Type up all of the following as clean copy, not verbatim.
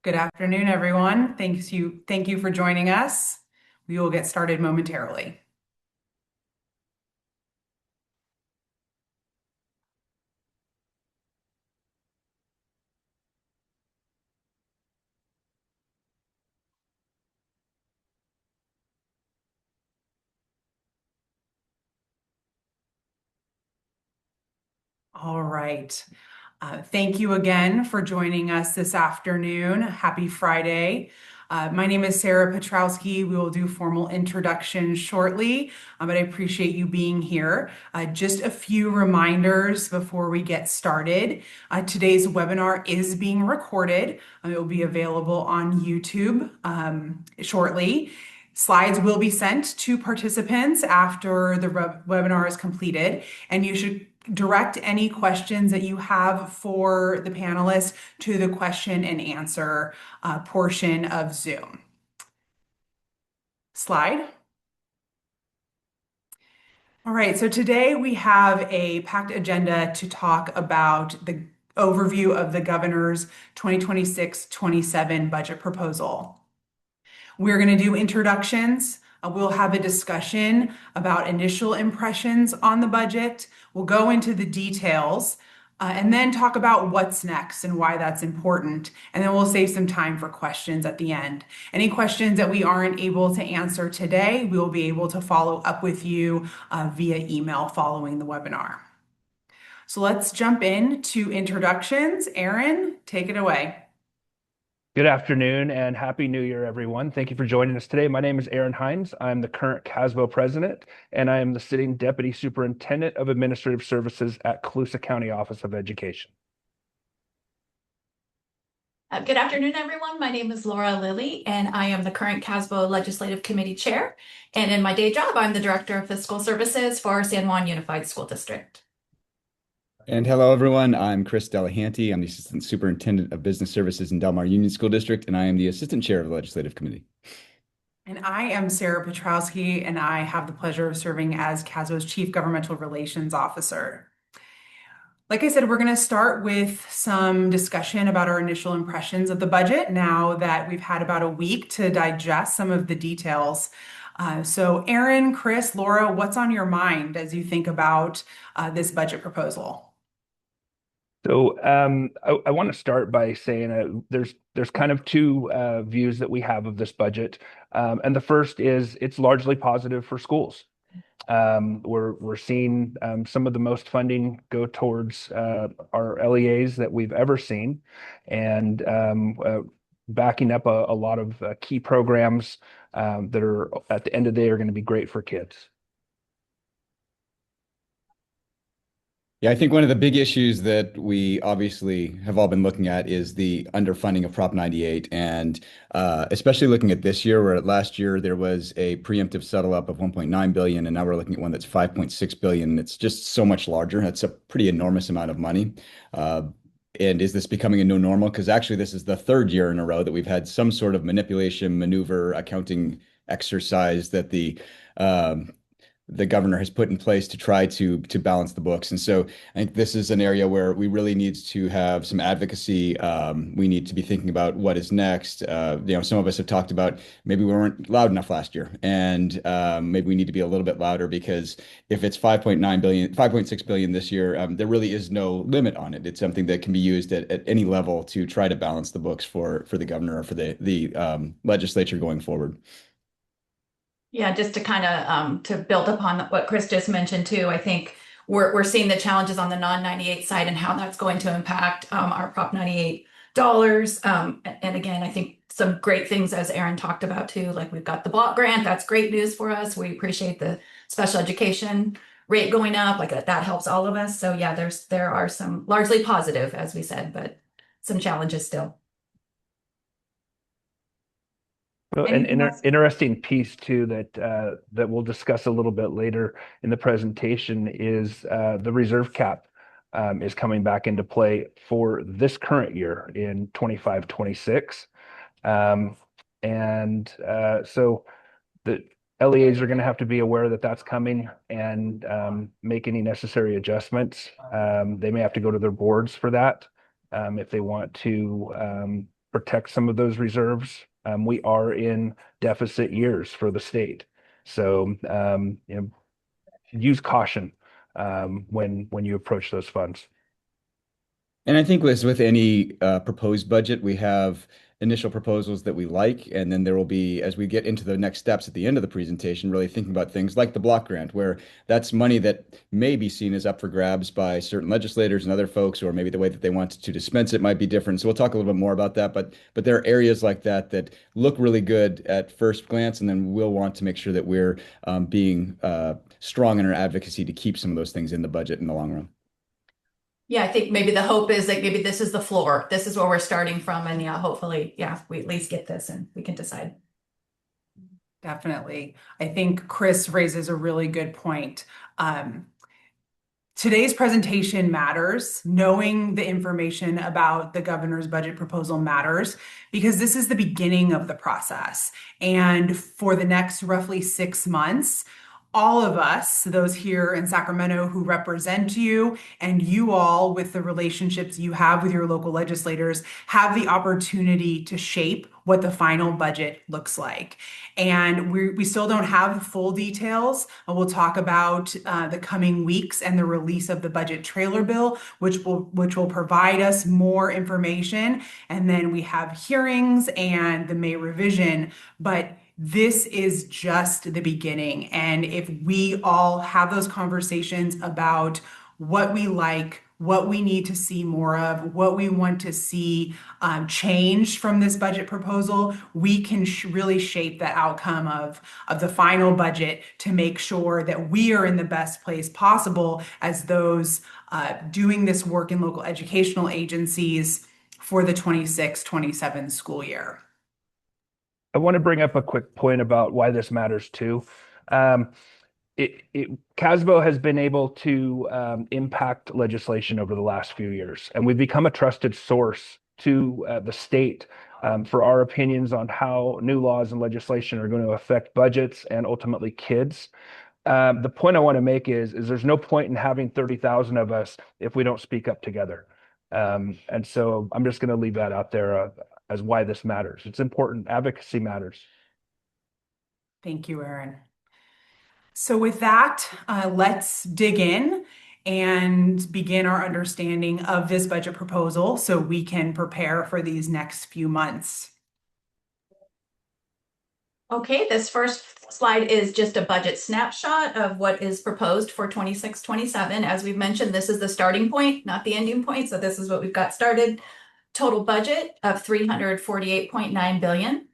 Good afternoon, everyone. Thank you for joining us. We will get started momentarily. All right. Thank you again for joining us this afternoon. Happy Friday. My name is Sara Pietrowski. We will do formal introductions shortly, but I appreciate you being here. Just a few reminders before we get started. Today's webinar is being recorded. It will be available on YouTube shortly. Slides will be sent to participants after the webinar is completed, and you should direct any questions that you have for the panelists to the question and answer portion of Zoom. Slide. All right, so today we have a packed agenda to talk about the overview of the governor's 2026-27 budget proposal. We're going to do introductions. We'll have a discussion about initial impressions on the budget. We'll go into the details and then talk about what's next and why that's important. And then we'll save some time for questions at the end. Any questions that we aren't able to answer today, we will be able to follow up with you via email following the webinar. So let's jump into introductions. Aaron, take it away. Good afternoon and Happy New Year, everyone. Thank you for joining us today. My name is Aaron Heinz. I'm the current CASBO president, and I am the sitting Deputy Superintendent of Administrative Services at Colusa County Office of Education. Good afternoon, everyone. My name is Lilley, and I am the current CASBO Legislative Committee Chair. And in my day job, I'm the Director of Fiscal Services for San Juan Unified School District. And hello, everyone. I'm Chris Delehanty. I'm the Assistant Superintendent of Business Services in Del Mar Union School District, and I am the Assistant Chair of the Legislative Committee. And I am Sara Pietrowski, and I have the pleasure of serving as CASBO's Chief Governmental Relations Officer. Like I said, we're going to start with some discussion about our initial impressions of the budget now that we've had about a week to digest some of the details. So Aaron, Chris, Laura, what's on your mind as you think about this budget proposal? So I want to start by saying there's kind of two views that we have of this budget. And the first is it's largely positive for schools. We're seeing some of the most funding go towards our LEAs that we've ever seen, and backing up a lot of key programs that are at the end of the day are going to be great for kids. Yeah, I think one of the big issues that we obviously have all been looking at is the underfunding of Prop 98, and especially looking at this year, where last year there was a preemptive settle up of 1.9 billion, and now we're looking at one that's 5.6 billion. It's just so much larger. That's a pretty enormous amount of money. And is this becoming a new normal? Because actually, this is the third year in a row that we've had some sort of manipulation, maneuver, accounting exercise that the governor has put in place to try to balance the books. And so I think this is an area where we really need to have some advocacy. We need to be thinking about what is next. Some of us have talked about maybe we weren't loud enough last year, and maybe we need to be a little bit louder, because if it's 5.9 billion, 5.6 billion this year, there really is no limit on it. It's something that can be used at any level to try to balance the books for the governor or for the legislature going forward. Yeah, just to kind of to build upon what Chris just mentioned too, I think we're seeing the challenges on the non-98 side and how that's going to impact our Prop 98 dollars. And again, I think some great things, as Aaron talked about too, like we've got the block grant. That's great news for us. We appreciate the special education rate going up, like that helps all of us. So yeah, there are some largely positive, as we said, but some challenges still. Well, an interesting piece too that we'll discuss a little bit later in the presentation is the reserve cap is coming back into play for this current year in 25-26. So the LEAs are going to have to be aware that that's coming and make any necessary adjustments. They may have to go to their boards for that if they want to protect some of those reserves. We are in deficit years for the state. So, use caution when you approach those funds. And I think with any proposed budget, we have initial proposals that we like, and then there will be, as we get into the next steps at the end of the presentation, really thinking about things like the block grant, where that's money that may be seen as up for grabs by certain legislators and other folks, or maybe the way that they want to dispense it might be different. So we'll talk a little bit more about that, but there are areas like that that look really good at first glance, and then we'll want to make sure that we're being strong in our advocacy to keep some of those things in the budget in the long run. Yeah, I think maybe the hope is that maybe this is the floor. This is where we're starting from. And yeah, hopefully, yeah, we at least get this and we can decide. Definitely. I think Chris raises a really good point. Today's presentation matters. Knowing the information about the governor's budget proposal matters because this is the beginning of the process. And for the next roughly 6 months, all of us, those here in Sacramento who represent you, and you all with the relationships you have with your local legislators, have the opportunity to shape what the final budget looks like. And we still don't have full details. We'll talk about the coming weeks and the release of the budget trailer bill, which will provide us more information. And then we have hearings and the May revision. But this is just the beginning. And if we all have those conversations about what we like, what we need to see more of, what we want to see changed from this budget proposal, we can really shape the outcome of the final budget to make sure that we are in the best place possible as those doing this work in local educational agencies for the 26-27 school year. I want to bring up a quick point about why this matters too. CASBO has been able to impact legislation over the last few years, and we've become a trusted source to the state for our opinions on how new laws and legislation are going to affect budgets and ultimately kids. The point I want to make is there's no point in having 30,000 of us if we don't speak up together. And so I'm just going to leave that out there as why this matters. It's important. Advocacy matters. Thank you, Aaron. So with that, let's dig in and begin our understanding of this budget proposal so we can prepare for these next few months. Okay, this first slide is just a budget snapshot of what is proposed for 26-27. As we've mentioned, this is the starting point, not the ending point. So this is what we've got started. Total budget of $348.9 billion.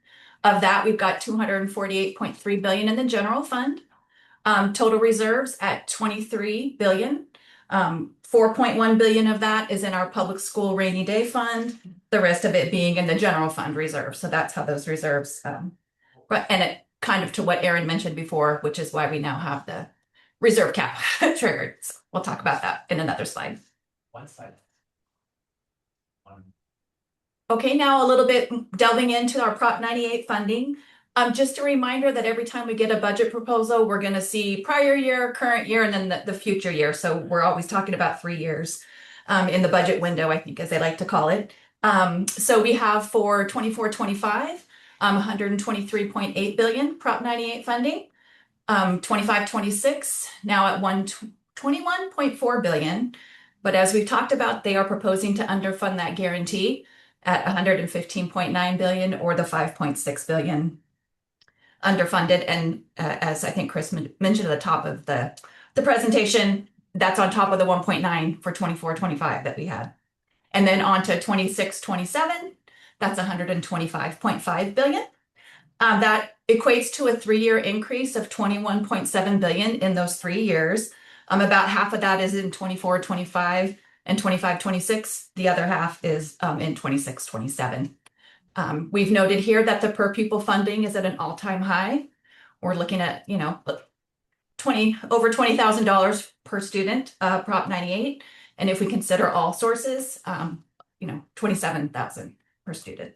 Of that, we've got $248.3 billion in the general fund. Total reserves at $23 billion. $4.1 billion of that is in our public school rainy day fund. The rest of it being in the general fund reserve. So that's how those reserves, and it kind of to what Aaron mentioned before, which is why we now have the reserve cap triggered. So we'll talk about that in another slide. One slide. Okay, now a little bit delving into our Prop 98 funding. Just a reminder that every time we get a budget proposal, we're going to see prior year, current year, and then the future year. So we're always talking about 3 years in the budget window, I think, as they like to call it. So we have for 24-25, $123.8 billion Prop 98 funding. 25-26, now at $121.4 billion. But as we've talked about, they are proposing to underfund that guarantee at $115.9 billion or the $5.6 billion underfunded. And as I think Chris mentioned at the top of the presentation, that's on top of the 1.9 for 24-25 that we had. And then on to 26-27, that's $125.5 billion. That equates to a 3-year increase of $21.7 billion in those 3 years. About half of that is in 24-25 and 25-26. The other half is in 26-27. We've noted here that the per pupil funding is at an all-time high. We're looking at, over $20,000 per student, Prop 98. And if we consider all sources, $27,000 per student.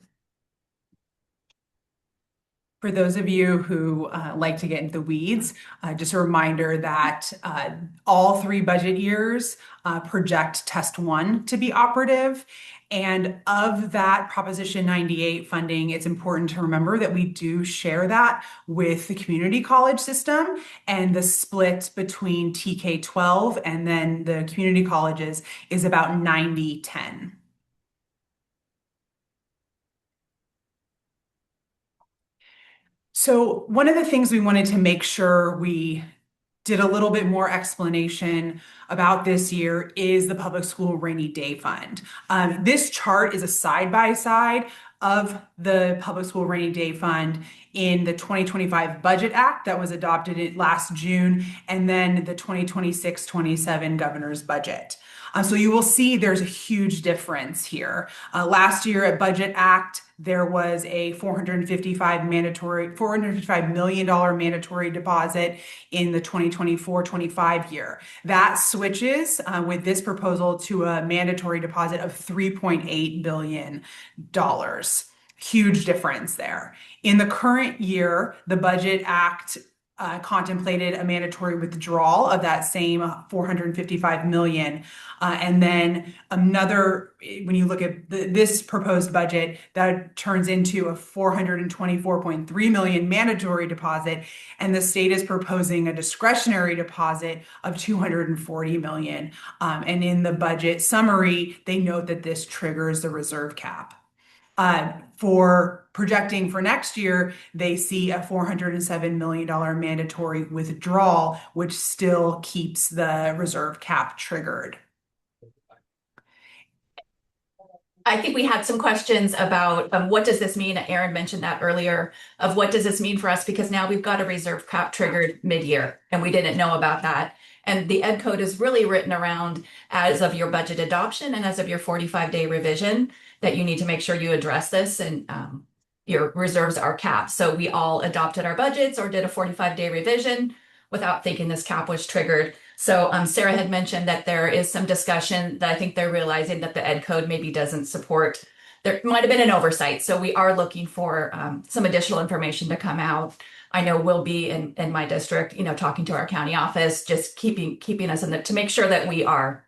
For those of you who like to get into the weeds, just a reminder that all 3 budget years project test one to be operative. And of that Proposition 98 funding, it's important to remember that we do share that with the community college system, and the split between TK-12 and then the community colleges is about 90-10. So one of the things we wanted to make sure we did a little bit more explanation about this year is the Public School Rainy Day Fund. This chart is a side-by-side of the Public School Rainy Day Fund in the 2025 Budget Act that was adopted last June, and then the 2026-27 Governor's Budget. So you will see there's a huge difference here. Last year at Budget Act, there was a $455 million mandatory deposit in the 2024-25 year. That switches with this proposal to a mandatory deposit of $3.8 billion. Huge difference there. In the current year, the Budget Act contemplated a mandatory withdrawal of that same $455 million. And then another, when you look at this proposed budget, that turns into a $424.3 million mandatory deposit. And the state is proposing a discretionary deposit of $240 million. And in the budget summary, they note that this triggers the reserve cap. For projecting for next year, they see a $407 million mandatory withdrawal, which still keeps the reserve cap triggered. I think we had some questions about what does this mean? Aaron mentioned that earlier, of what does this mean for us? Because now we've got a reserve cap triggered mid-year, and we didn't know about that. And the ed code is really written around as of your budget adoption and as of your 45-day revision that you need to make sure you address this, and your reserves are capped. So we all adopted our budgets or did a 45-day revision without thinking this cap was triggered. So Sara had mentioned that there is some discussion that I think they're realizing that the ed code maybe doesn't support. There might have been an oversight. So we are looking for some additional information to come out. I know we'll be in my district, talking to our county office, just keeping us in the, to make sure that we are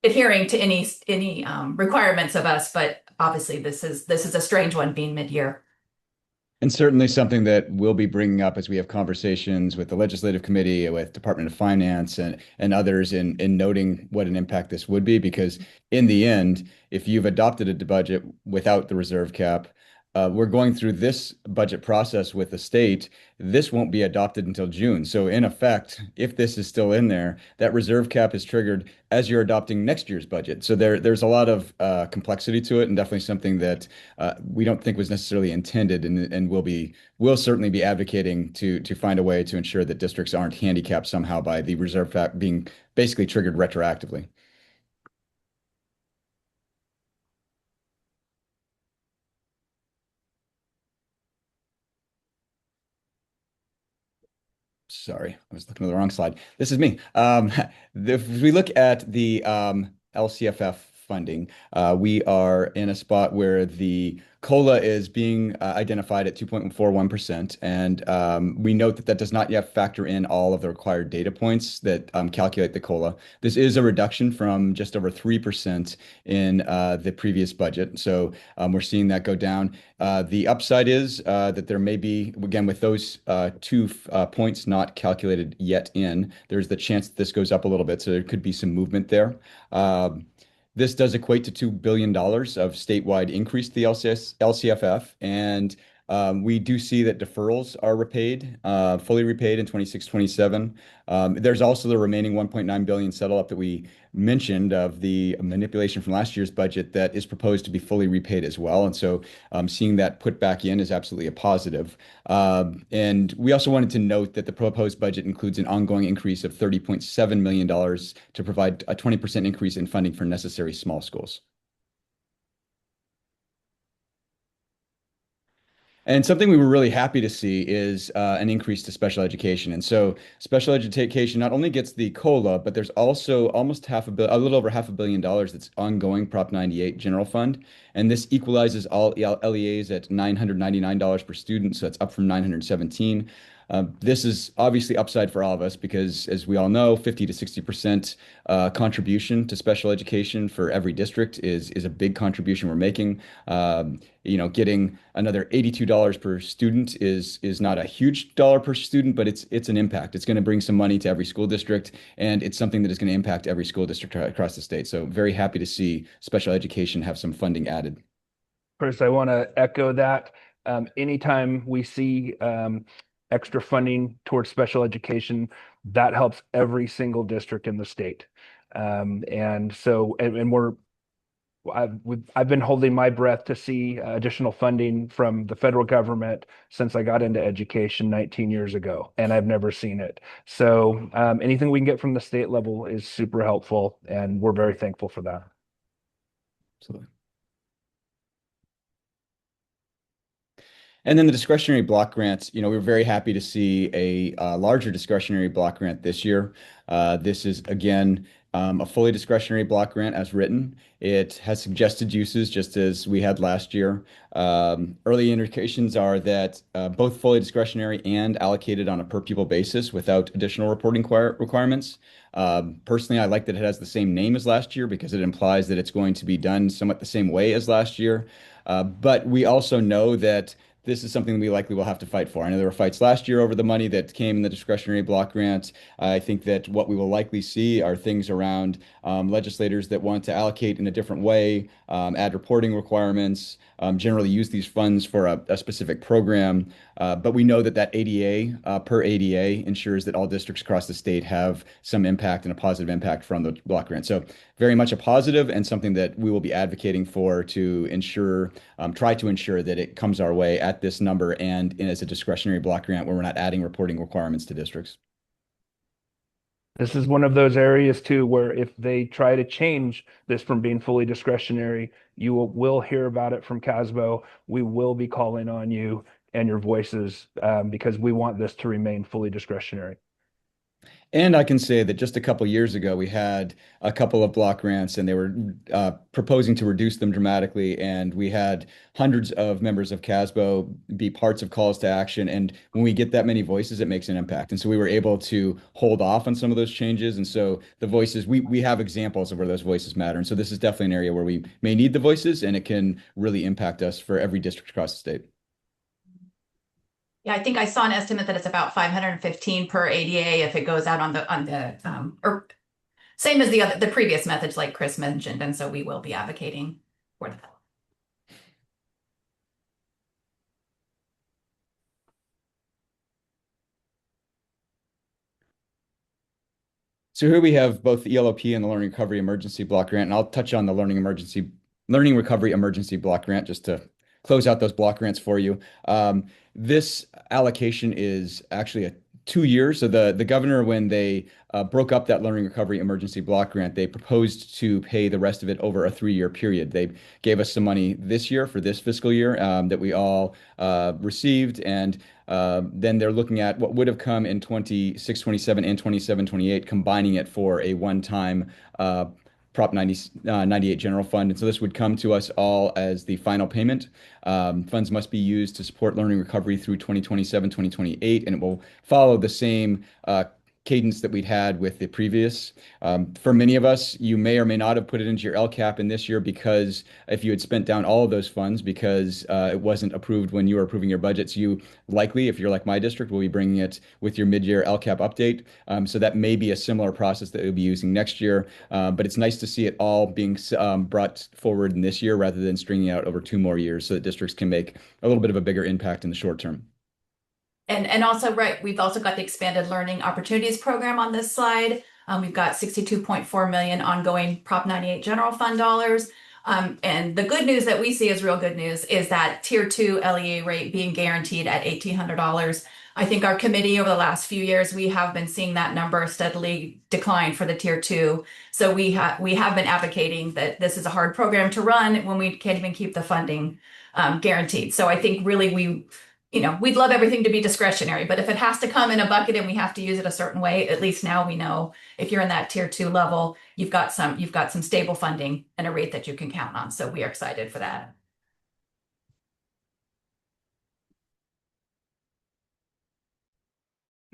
adhering to any requirements of us. But obviously this is a strange one being mid-year. And certainly something that we'll be bringing up as we have conversations with the Legislative Committee, with Department of Finance and others in noting what an impact this would be, because in the end, if you've adopted a budget without the reserve cap, we're going through this budget process with the state. This won't be adopted until June. So in effect, if this is still in there, that reserve cap is triggered as you're adopting next year's budget. So there's a lot of complexity to it, and definitely something that we don't think was necessarily intended, and we'll certainly be advocating to find a way to ensure that districts aren't handicapped somehow by the reserve cap being basically triggered retroactively. Sorry, I was looking at the wrong slide. This is me. If we look at the LCFF funding, we are in a spot where the COLA is being identified at 2.41%, and we note that does not yet factor in all of the required data points that calculate the COLA. This is a reduction from just over 3% in the previous budget, so we're seeing that go down. The upside is that there may be, again, with those 2 points not calculated yet there's the chance that this goes up a little bit, so there could be some movement there. This does equate to $2 billion of statewide increase to the LCFF, and we do see that deferrals are fully repaid in 26-27. There's also the remaining $1.9 billion settle up that we mentioned of the manipulation from last year's budget that is proposed to be fully repaid as well. And so seeing that put back in is absolutely a positive. And we also wanted to note that the proposed budget includes an ongoing increase of $30.7 million to provide a 20% increase in funding for necessary small schools. And something we were really happy to see is an increase to special education. And so special education not only gets the COLA, but there's also almost a little over $500 million that's ongoing Prop 98 general fund. And this equalizes all LEAs at $999 per student. So it's up from 917. This is obviously upside for all of us because, as we all know, 50 to 60% contribution to special education for every district is a big contribution we're making. Getting another $82 per student is not a huge dollar per student, but it's an impact. It's going to bring some money to every school district, and it's something that is going to impact every school district across the state. So very happy to see special education have some funding added. Chris, I want to echo that. Anytime we see extra funding towards special education, that helps every single district in the state. I've been holding my breath to see additional funding from the federal government since I got into education 19 years ago, and I've never seen it. So anything we can get from the state level is super helpful, and we're very thankful for that. Absolutely. And then the discretionary block grants, we were very happy to see a larger discretionary block grant this year. This is, again, a fully discretionary block grant as written. It has suggested uses just as we had last year. Early indications are that both fully discretionary and allocated on a per pupil basis without additional reporting requirements. Personally, I like that it has the same name as last year because it implies that it's going to be done somewhat the same way as last year. But we also know that this is something we likely will have to fight for. I know there were fights last year over the money that came in the discretionary block grant. I think that what we will likely see are things around legislators that want to allocate in a different way, add reporting requirements, generally use these funds for a specific program. But we know that ADA per ADA ensures that all districts across the state have some impact and a positive impact from the block grant. So very much a positive and something that we will be advocating for to try to ensure that it comes our way at this number and as a discretionary block grant where we're not adding reporting requirements to districts. This is one of those areas too where if they try to change this from being fully discretionary, you will hear about it from CASBO. We will be calling on you and your voices because we want this to remain fully discretionary. And I can say that just a couple years ago, we had a couple of block grants and they were proposing to reduce them dramatically. And we had hundreds of members of CASBO be parts of calls to action. And when we get that many voices, it makes an impact. And so we were able to hold off on some of those changes. And so the voices, we have examples of where those voices matter. And so this is definitely an area where we may need the voices and it can really impact us for every district across the state. Yeah, I think I saw an estimate that it's about 515 per ADA if it goes out or same as the previous methods like Chris mentioned, and so we will be advocating for that. So here we have both the ELOP and the Learning Recovery Emergency Block Grant, and I'll touch on the Learning Recovery Emergency Block Grant just to close out those block grants for you. This allocation is actually 2 years. So the governor, when they broke up that Learning Recovery Emergency Block Grant, they proposed to pay the rest of it over a 3-year period. They gave us some money this year for this fiscal year that we all received, and then they're looking at what would have come in 26, 27, and 27, 28, combining it for a one-time Prop 98 general fund. And so this would come to us all as the final payment. Funds must be used to support learning recovery through 2027, 2028, and it will follow the same cadence that we'd had with the previous. For many of us, you may or may not have put it into your LCAP in this year because if you had spent down all of those funds because it wasn't approved when you were approving your budgets, you likely, if you're like my district, will be bringing it with your mid-year LCAP update. So that may be a similar process that we'll be using next year. But it's nice to see it all being brought forward in this year rather than stringing out over 2 more years so that districts can make a little bit of a bigger impact in the short term. And also, right, we've also got the Expanded Learning Opportunities Program on this slide. We've got 62.4 million ongoing Prop 98 general fund dollars. And the good news that we see as real good news is that Tier 2 LEA rate being guaranteed at $1,800. I think our committee over the last few years, we have been seeing that number steadily decline for the Tier 2. So we have been advocating that this is a hard program to run when we can't even keep the funding guaranteed. So I think really we'd love everything to be discretionary, but if it has to come in a bucket and we have to use it a certain way, at least now we know if you're in that tier 2 level, you've got some stable funding and a rate that you can count on. So we are excited for that.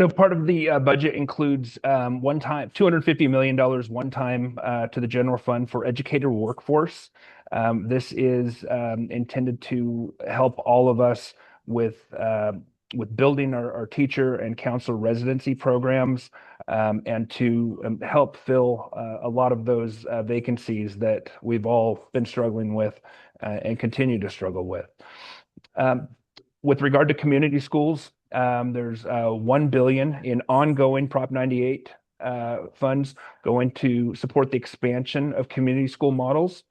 So part of the budget includes one-time $250 million one-time to the general fund for educator workforce. This is intended to help all of us with building our teacher and counselor residency programs, and to help fill a lot of those vacancies that we've all been struggling with and continue to struggle with. With regard to community schools, there's $1 billion in ongoing Prop 98 funds going to support the expansion of community school models.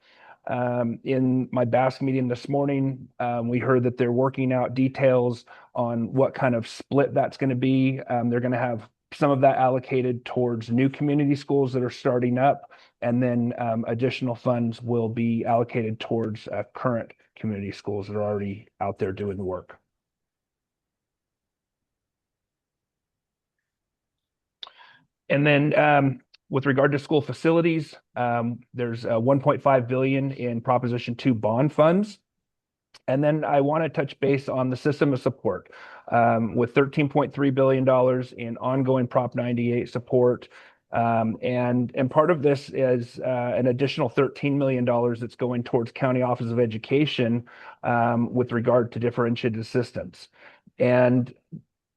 In my BASC meeting this morning, we heard that they're working out details on what kind of split that's going to be. They're going to have some of that allocated towards new community schools that are starting up, and then additional funds will be allocated towards current community schools that are already out there doing the work. And then with regard to school facilities, there's $1.5 billion in Proposition 2 bond funds. And then I want to touch base on the system of support with $13.3 billion in ongoing Prop 98 support. And part of this is an additional $13 million that's going towards County Office of Education with regard to differentiated assistance. And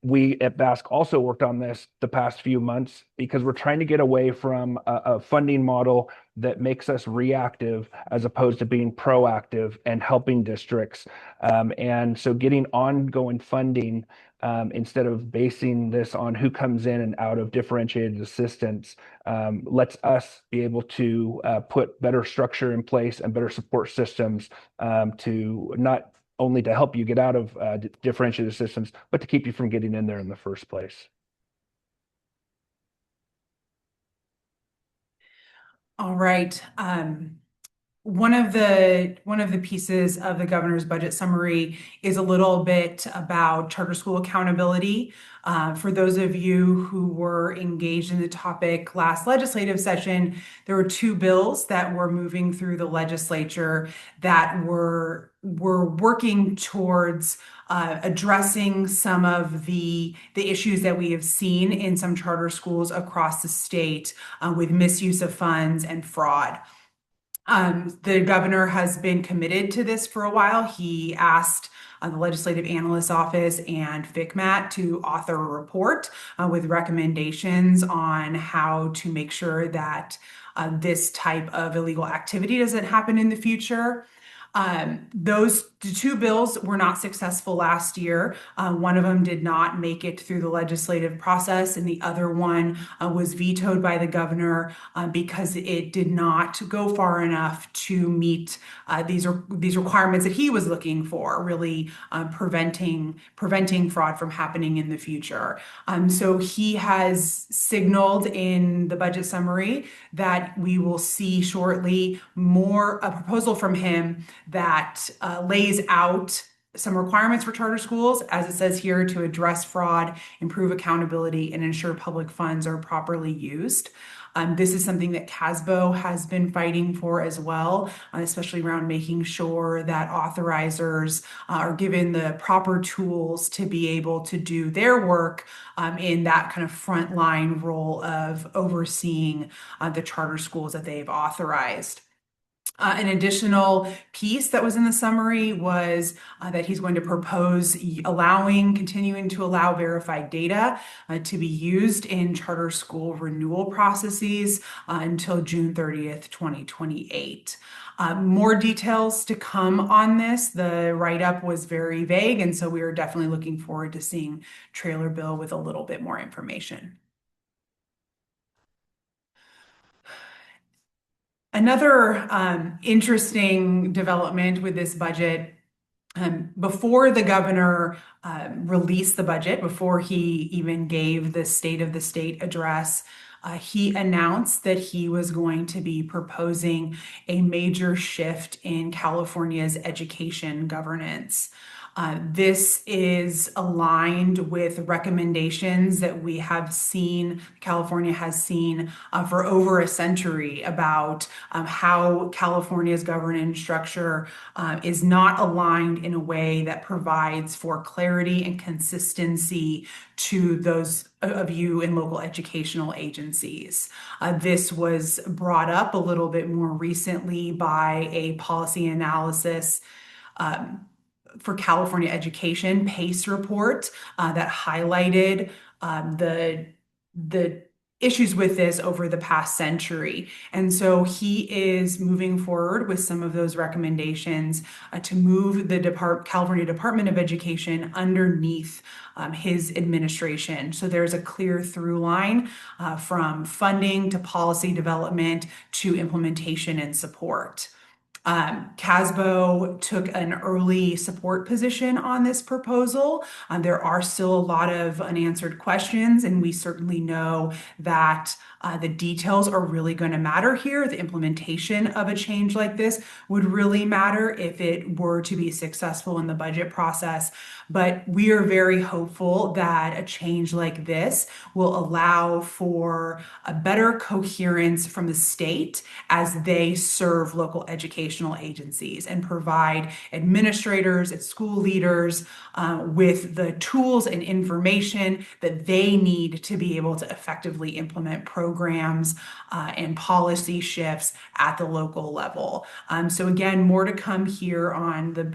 we at BASC also worked on this the past few months because we're trying to get away from a funding model that makes us reactive as opposed to being proactive and helping districts. And so getting ongoing funding instead of basing this on who comes in and out of differentiated assistance lets us be able to put better structure in place and better support systems to not only to help you get out of differentiated systems, but to keep you from getting in there in the first place. All right. One of the pieces of the governor's budget summary is a little bit about charter school accountability. For those of you who were engaged in the topic last legislative session, there were 2 bills that were moving through the legislature that were working towards addressing some of the issues that we have seen in some charter schools across the state with misuse of funds and fraud. The governor has been committed to this for a while. He asked the Legislative Analyst's Office and FCMAT to author a report with recommendations on how to make sure that this type of illegal activity doesn't happen in the future. Those 2 bills were not successful last year. One of them did not make it through the legislative process, and the other one was vetoed by the governor because it did not go far enough to meet these requirements that he was looking for, really preventing fraud from happening in the future. So he has signaled in the budget summary that we will see shortly a proposal from him that lays out some requirements for charter schools, as it says here, to address fraud, improve accountability, and ensure public funds are properly used. This is something that CASBO has been fighting for as well, especially around making sure that authorizers are given the proper tools to be able to do their work in that kind of frontline role of overseeing the charter schools that they've authorized. An additional piece that was in the summary was that he's going to propose continuing to allow verified data to be used in charter school renewal processes until June 30th, 2028. More details to come on this. The write-up was very vague, and so we are definitely looking forward to seeing trailer bill with a little bit more information. Another interesting development with this budget, before the governor released the budget, before he even gave the State of the State address, he announced that he was going to be proposing a major shift in California's education governance. This is aligned with recommendations that we have seen, California has seen for over a century about how California's governance structure is not aligned in a way that provides for clarity and consistency to those of you in local educational agencies. This was brought up a little bit more recently by a policy analysis for California education PACE report that highlighted the issues with this over the past century. And so he is moving forward with some of those recommendations to move the California Department of Education underneath his administration. So there's a clear through line from funding to policy development to implementation and support. CASBO took an early support position on this proposal. There are still a lot of unanswered questions, and we certainly know that the details are really going to matter here. The implementation of a change like this would really matter if it were to be successful in the budget process. But we are very hopeful that a change like this will allow for a better coherence from the state as they serve local educational agencies and provide administrators and school leaders with the tools and information that they need to be able to effectively implement programs and policy shifts at the local level. So again, more to come here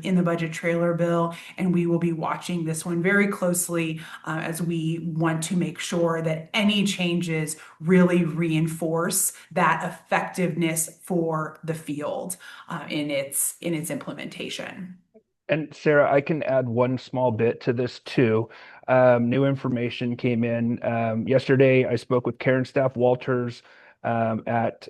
in the budget trailer bill, and we will be watching this one very closely as we want to make sure that any changes really reinforce that effectiveness for the field in its implementation. And Sarah, I can add one small bit to this too. New information came in yesterday. I spoke with Karen Staff Walters at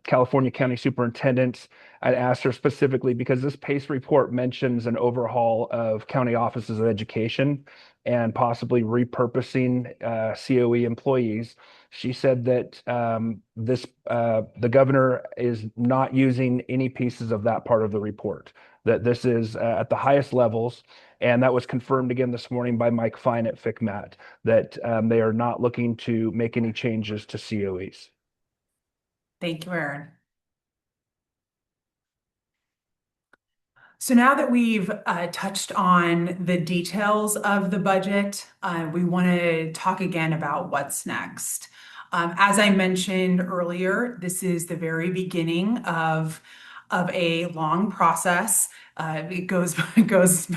California County Superintendent. I asked her specifically because this PACE report mentions an overhaul of county offices of education and possibly repurposing COE employees. She said that the governor is not using any pieces of that part of the report, that this is at the highest levels. And that was confirmed again this morning by Mike Fine at FCMAT, that they are not looking to make any changes to COEs. Thank you, Aaron. So now that we've touched on the details of the budget, we want to talk again about what's next. As I mentioned earlier, this is the very beginning of a long process. It goes by,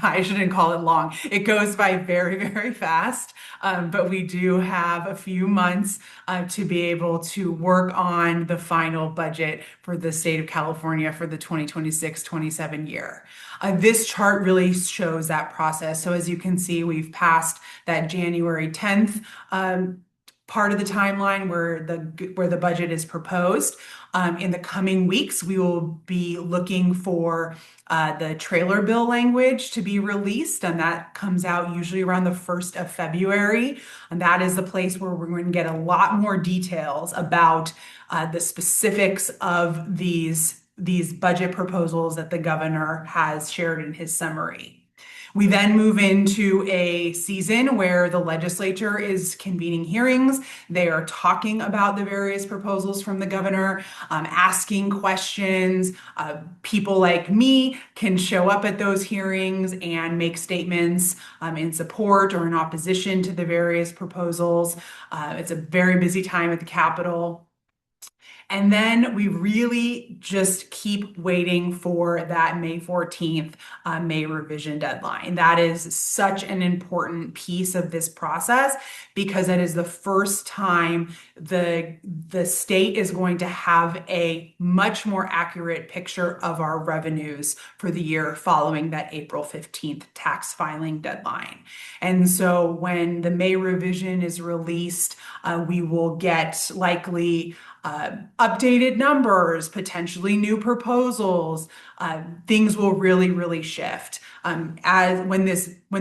I shouldn't call it long. It goes by very, very fast. But we do have a few months to be able to work on the final budget for the state of California for the 2026-27 year. This chart really shows that process. So as you can see, we've passed that January 10th part of the timeline where the budget is proposed. In the coming weeks, we will be looking for the trailer bill language to be released, and that comes out usually around the 1st of February. And that is the place where we're going to get a lot more details about the specifics of these budget proposals that the governor has shared in his summary. We then move into a season where the legislature is convening hearings. They are talking about the various proposals from the governor, asking questions. People like me can show up at those hearings and make statements in support or in opposition to the various proposals. It's a very busy time at the Capitol. And then we really just keep waiting for that May 14th May revision deadline. That is such an important piece of this process because that is the first time the state is going to have a much more accurate picture of our revenues for the year following that April 15th tax filing deadline. And so when the May revision is released, we will get likely updated numbers, potentially new proposals, things will really, really shift. As when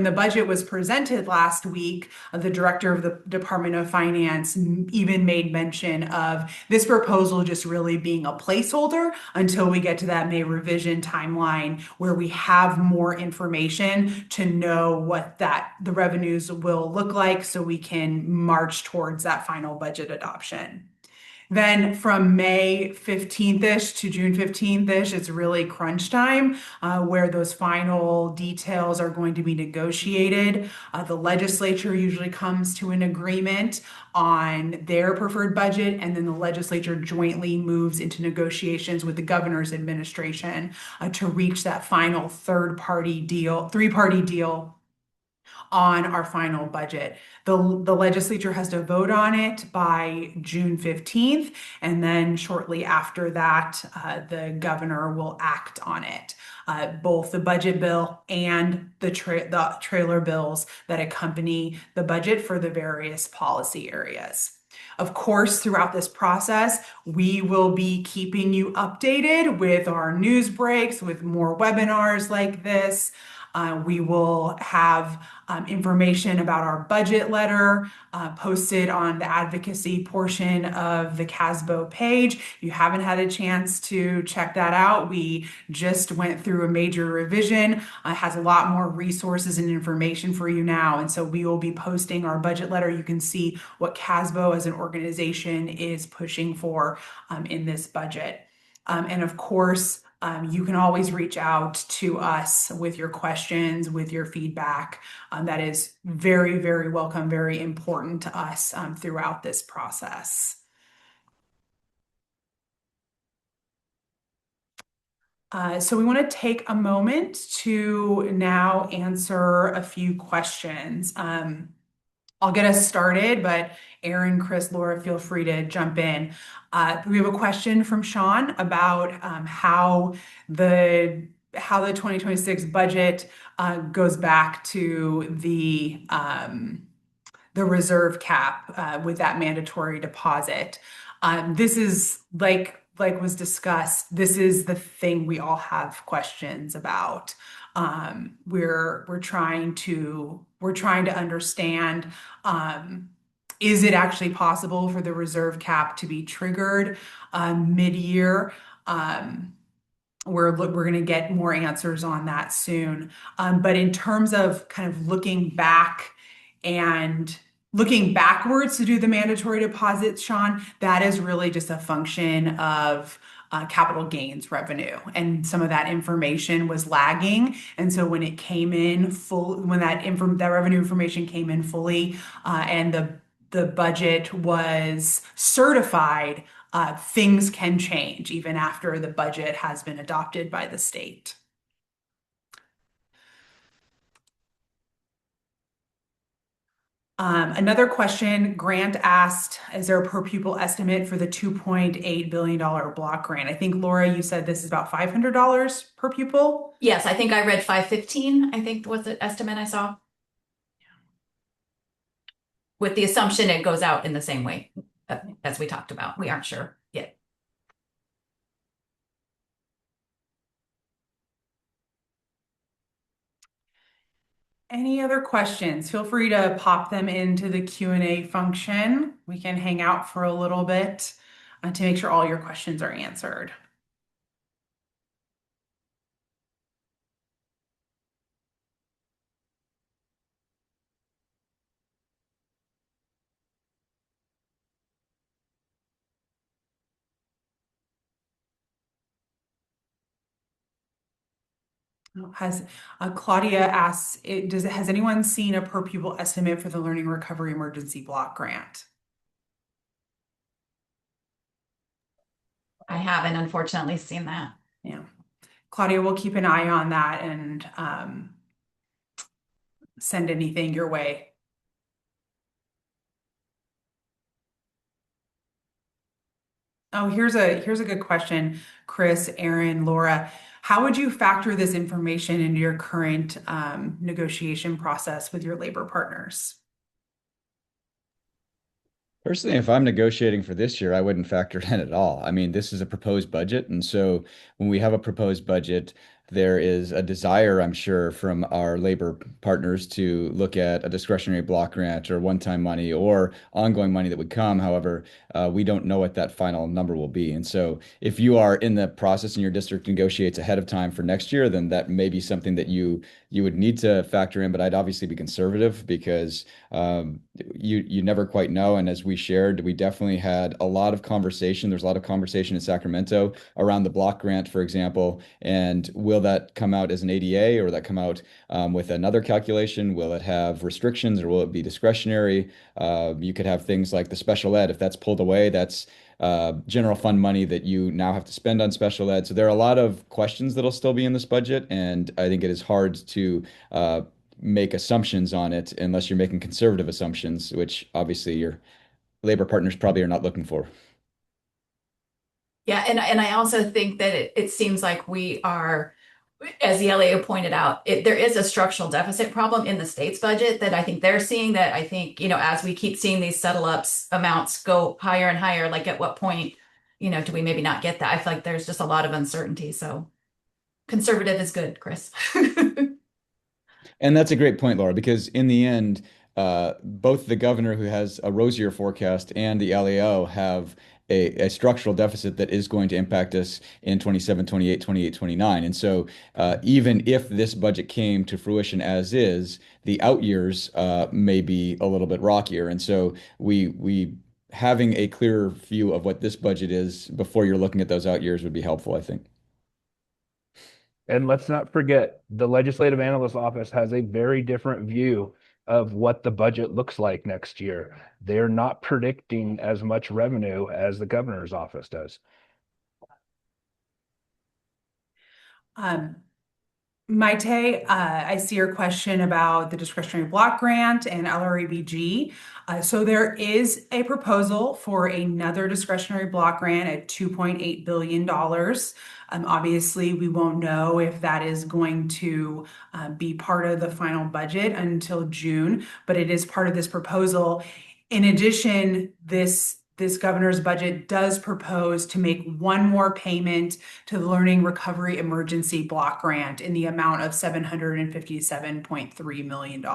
the budget was presented last week, the director of the Department of Finance even made mention of this proposal just really being a placeholder until we get to that May revision timeline where we have more information to know what the revenues will look like so we can march towards that final budget adoption. Then from May 15th-ish to June 15th-ish, it's really crunch time where those final details are going to be negotiated. The legislature usually comes to an agreement on their preferred budget, and then the legislature jointly moves into negotiations with the governor's administration to reach that final three-party deal on our final budget. The legislature has to vote on it by June 15th, and then shortly after that, the governor will act on it. Both the budget bill and the trailer bills that accompany the budget for the various policy areas. Of course, throughout this process, we will be keeping you updated with our news breaks, with more webinars like this. We will have information about our budget letter posted on the advocacy portion of the CASBO page. If you haven't had a chance to check that out, we just went through a major revision. It has a lot more resources and information for you now. And so we will be posting our budget letter. You can see what CASBO as an organization is pushing for in this budget. And of course, you can always reach out to us with your questions, with your feedback. That is very, very welcome, very important to us throughout this process. So we want to take a moment to now answer a few questions. I'll get us started, but Aaron, Chris, Laura, feel free to jump in. We have a question from Sean about how the 2026 budget goes back to the reserve cap with that mandatory deposit. This is like was discussed. This is the thing we all have questions about. We're trying to understand, is it actually possible for the reserve cap to be triggered mid-year? We're going to get more answers on that soon. But in terms of kind of looking back and looking backwards to do the mandatory deposits, Sean, that is really just a function of capital gains revenue, and some of that information was lagging. And so when it came in full, when that revenue information came in fully, and the budget was certified, things can change even after the budget has been adopted by the state. Another question, Grant asked, is there a per pupil estimate for the $2.8 billion block grant? I think, Laura, you said this is about $500 per pupil? Yes, I think I read 515, I think was the estimate I saw. With the assumption it goes out in the same way as we talked about. We aren't sure yet. Any other questions? Feel free to pop them into the Q&A function. We can hang out for a little bit to make sure all your questions are answered. Claudia asks, has anyone seen a per pupil estimate for the Learning Recovery Emergency Block Grant? I haven't, unfortunately, seen that. Yeah. Claudia, we'll keep an eye on that and send anything your way. Oh, here's a good question, Chris, Aaron, Laura. How would you factor this information into your current negotiation process with your labor partners? Personally, if I'm negotiating for this year, I wouldn't factor it in at all. I mean, this is a proposed budget. And so when we have a proposed budget, there is a desire, I'm sure, from our labor partners to look at a discretionary block grant or one-time money or ongoing money that would come. However, we don't know what that final number will be. And so if you are in the process and your district negotiates ahead of time for next year, then that may be something that you would need to factor in. But I'd obviously be conservative because you never quite know. And as we shared, we definitely had a lot of conversation. There's a lot of conversation in Sacramento around the block grant, for example. And will that come out as an ADA or will that come out with another calculation? Will it have restrictions or will it be discretionary? You could have things like the special ed. If that's pulled away, that's general fund money that you now have to spend on special ed. So there are a lot of questions that'll still be in this budget, and I think it is hard to make assumptions on it unless you're making conservative assumptions, which obviously your labor partners probably are not looking for. Yeah, and I also think that it seems like we are, as the LAO pointed out, there is a structural deficit problem in the state's budget that I think they're seeing, that I think, as we keep seeing these settle ups amounts go higher and higher, like at what point, do we maybe not get that? I feel like there's just a lot of uncertainty. So conservative is good, Chris. And that's a great point, Laura, because in the end, both the governor, who has a rosier forecast, and the LAO have a structural deficit that is going to impact us in 27, 28, 28, 29. And so even if this budget came to fruition as is, the out years may be a little bit rockier. And so we having a clearer view of what this budget is before you're looking at those out years would be helpful, I think. And let's not forget, the Legislative Analyst Office has a very different view of what the budget looks like next year. They're not predicting as much revenue as the governor's office does. Maite, I see your question about the discretionary block grant and LRABG. So there is a proposal for another discretionary block grant at $2.8 billion. Obviously, we won't know if that is going to be part of the final budget until June, but it is part of this proposal. In addition, this governor's budget does propose to make one more payment to the Learning Recovery Emergency Block Grant in the amount of $757.3 million.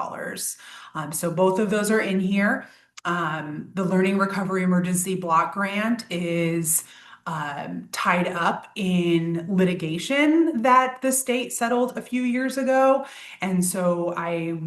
So both of those are in here. The Learning Recovery Emergency Block Grant is tied up in litigation that the state settled a few years ago. And so I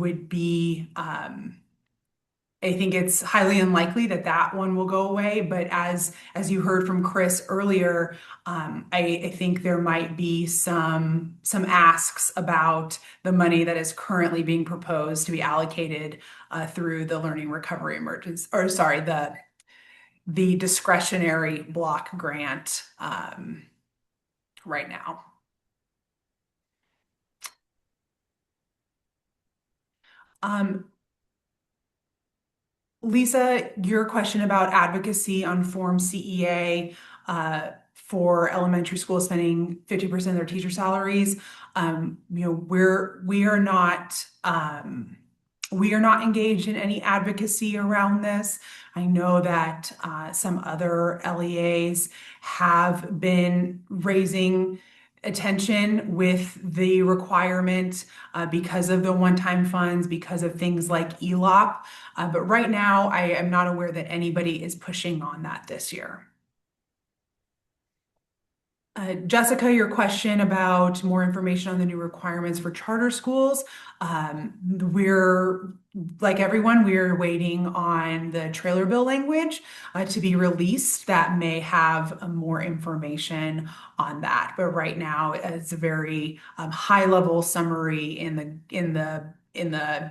think it's highly unlikely that that one will go away. But as you heard from Chris earlier, I think there might be some asks about the money that is currently being proposed to be allocated through the Learning Recovery Emergency, or sorry, the discretionary block grant right now. Lisa, your question about advocacy on Form CEA for elementary school spending 50% of their teacher salaries. We are not engaged in any advocacy around this. I know that some other LEAs have been raising attention with the requirement because of the one-time funds, because of things like ELOP. But right now, I am not aware that anybody is pushing on that this year. Jessica, your question about more information on the new requirements for charter schools. We're, like everyone, we're waiting on the trailer bill language to be released that may have more information on that. But right now, it's a very high-level summary in the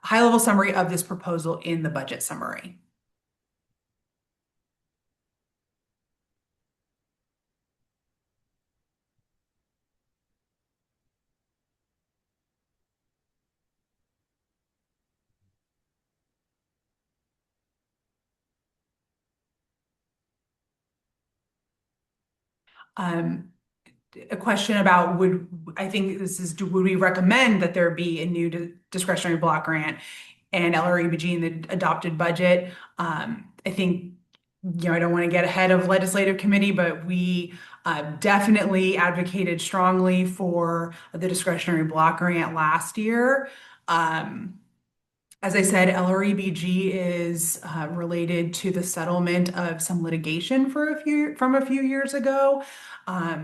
high-level summary of this proposal in the budget summary. A question about would we recommend that there be a new discretionary block grant and LREBG in the adopted budget? I I think, I don't want to get ahead of legislative committee, but we definitely advocated strongly for the discretionary block grant last year. As I said, LREBG is related to the settlement of some litigation from a few years ago.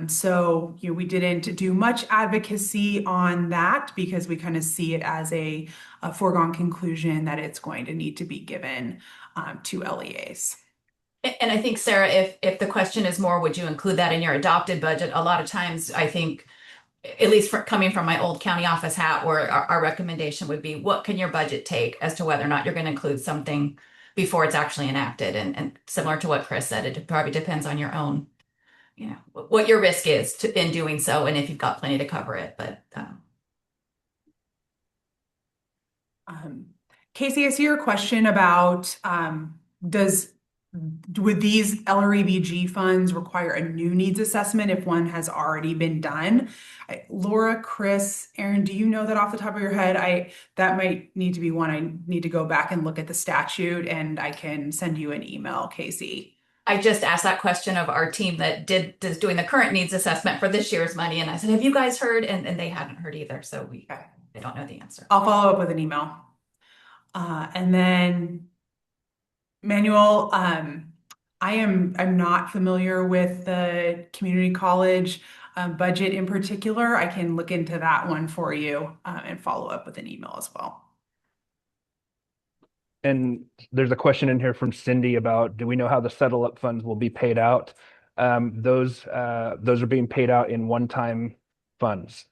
So we didn't do much advocacy on that because we kind of see it as a foregone conclusion that it's going to need to be given to LEAs. And I think, Sarah, if the question is more, would you include that in your adopted budget? A lot of times, I think, at least coming from my old county office hat, where our recommendation would be, what can your budget take as to whether or not you're going to include something before it's actually enacted? And similar to what Chris said, it probably depends on your own, what your risk is in doing so, and if you've got plenty to cover it. But Casey, I see your question about would these LREBG funds require a new needs assessment if one has already been done? Laura, Chris, Aaron, do you know that off the top of your head? That might need to be one I need to go back and look at the statute, and I can send you an email, Casey. I just asked that question of our team that is doing the current needs assessment for this year's money, and I said, have you guys heard? And they hadn't heard either, so they don't know the answer. I'll follow up with an email. And then Manuel, I'm not familiar with the community college budget in particular. I can look into that one for you and follow up with an email as well. And there's a question in here from Cindy about, do we know how the settle up funds will be paid out? Those are being paid out in one-time funds,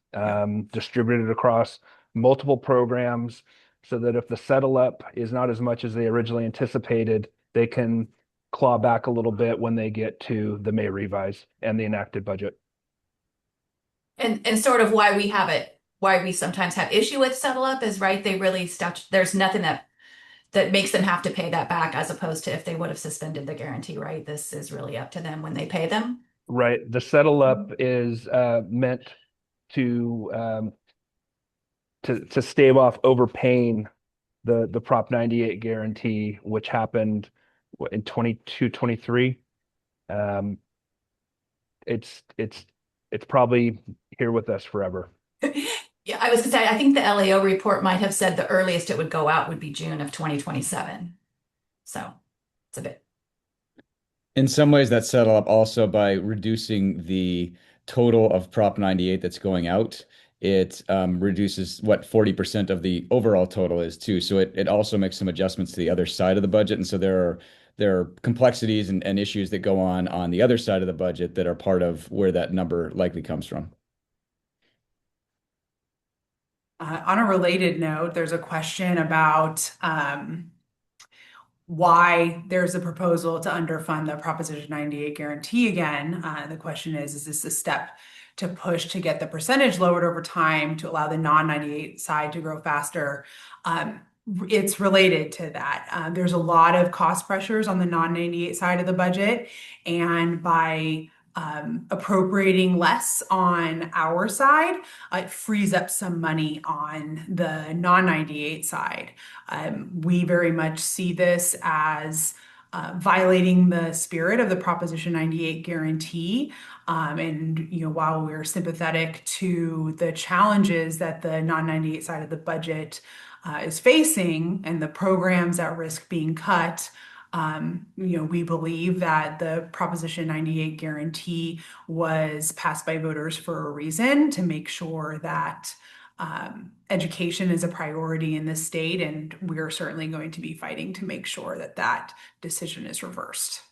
distributed across multiple programs, so that if the settle up is not as much as they originally anticipated, they can claw back a little bit when they get to the May revise and the enacted budget. And sort of why we sometimes have issue with settle up is, right, they really there's nothing that makes them have to pay that back, as opposed to if they would have suspended the guarantee, right? This is really up to them when they pay them. Right. The settle up is meant to stave off overpaying the Prop 98 guarantee, which happened in 22, 23. It's probably here with us forever. Yeah, I was gonna say, I think the LAO report might have said the earliest it would go out would be June of 2027. So it's a bit. In some ways, that's settled up also by reducing the total of Prop 98 that's going out. It reduces what 40% of the overall total is too. So it also makes some adjustments to the other side of the budget. And so there are complexities and issues that go on the other side of the budget that are part of where that number likely comes from. On a related note, there's a question about why there's a proposal to underfund the Proposition 98 guarantee again. The question is this a step to push to get the percentage lowered over time to allow the non-98 side to grow faster? It's related to that. There's a lot of cost pressures on the non-98 side of the budget, and by appropriating less on our side, it frees up some money on the non-98 side. We very much see this as violating the spirit of the Proposition 98 guarantee. And while we're sympathetic to the challenges that the non-98 side of the budget is facing and the programs at risk being cut, we believe that the Proposition 98 guarantee was passed by voters for a reason, to make sure that education is a priority in this state, and we're certainly going to be fighting to make sure that that decision is reversed.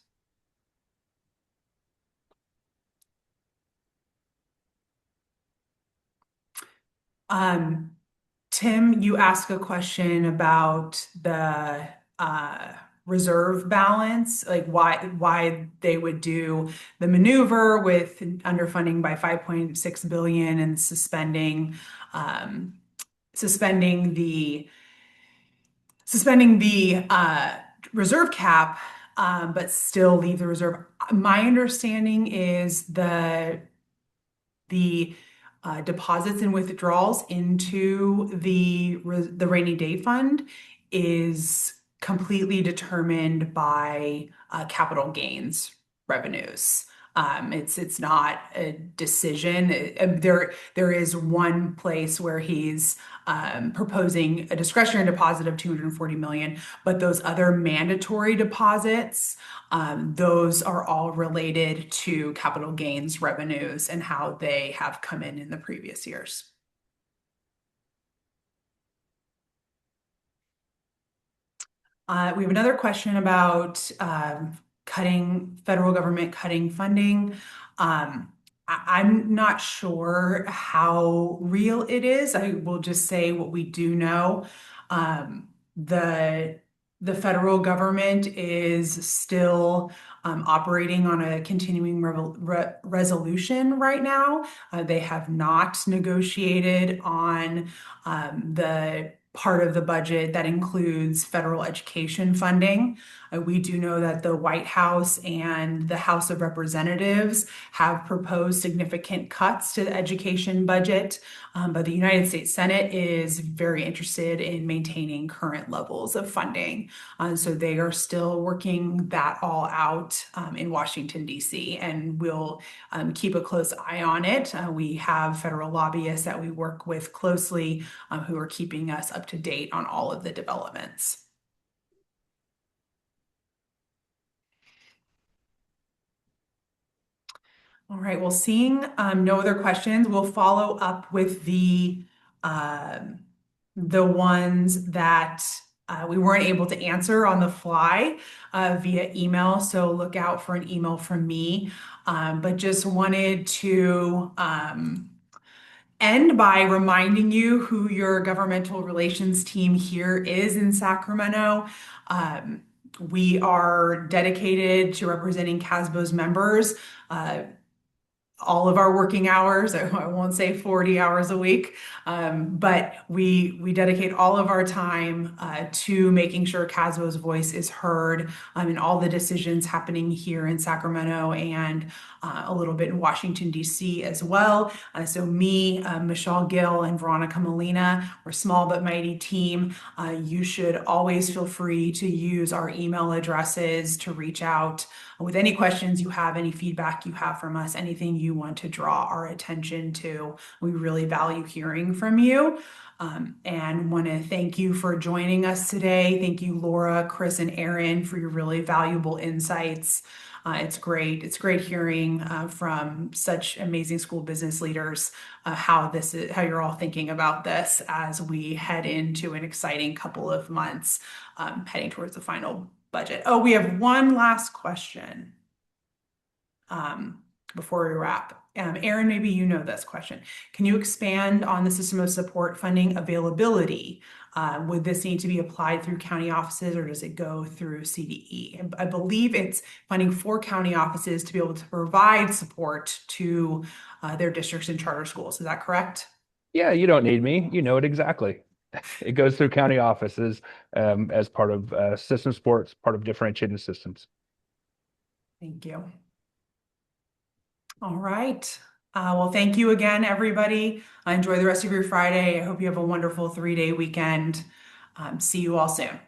Tim, you asked a question about the reserve balance, like why they would do the maneuver with underfunding by 5.6 billion and suspending the reserve cap, but still leave the reserve. My understanding is the deposits and withdrawals into the rainy day fund is completely determined by capital gains revenues. It's not a decision. There is one place where he's proposing a discretionary deposit of 240 million, but those other mandatory deposits, those are all related to capital gains revenues and how they have come in the previous years. We have another question about federal government cutting funding. I'm not sure how real it is. I will just say what we do know. The federal government is still operating on a continuing resolution right now. They have not negotiated on the part of the budget that includes federal education funding. We do know that the White House and the House of Representatives have proposed significant cuts to the education budget, but the United States Senate is very interested in maintaining current levels of funding. So they are still working that all out in Washington, D.C., and we'll keep a close eye on it. We have federal lobbyists that we work with closely who are keeping us up to date on all of the developments. All right, well, seeing no other questions, we'll follow up with the ones that we weren't able to answer on the fly via email. So look out for an email from me. But just wanted to end by reminding you who your governmental relations team here is in Sacramento. We are dedicated to representing CASBO's members all of our working hours. I won't say 40 hours a week, but we dedicate all of our time to making sure CASBO's voice is heard in all the decisions happening here in Sacramento and a little bit in Washington, D.C. as well. So me, Michelle Gill, and Veronica Molina, we're a small but mighty team. You should always feel free to use our email addresses to reach out with any questions you have, any feedback you have from us, anything you want to draw our attention to. We really value hearing from you. And want to thank you for joining us today. Thank you, Laura, Chris, and Aaron, for your really valuable insights. It's great. It's great hearing from such amazing school business leaders how you're all thinking about this as we head into an exciting couple of months heading towards the final budget. Oh, we have one last question before we wrap. Aaron, maybe you know this question. Can you expand on the system of support funding availability? Would this need to be applied through county offices or does it go through CDE? I believe it's funding for county offices to be able to provide support to their districts and charter schools. Is that correct? Yeah, you don't need me. You know it exactly. It goes through county offices as part of system supports, part of differentiated systems. Thank you. All right. Well, thank you again, everybody. Enjoy the rest of your Friday. I hope you have a wonderful 3-day weekend. See you all soon.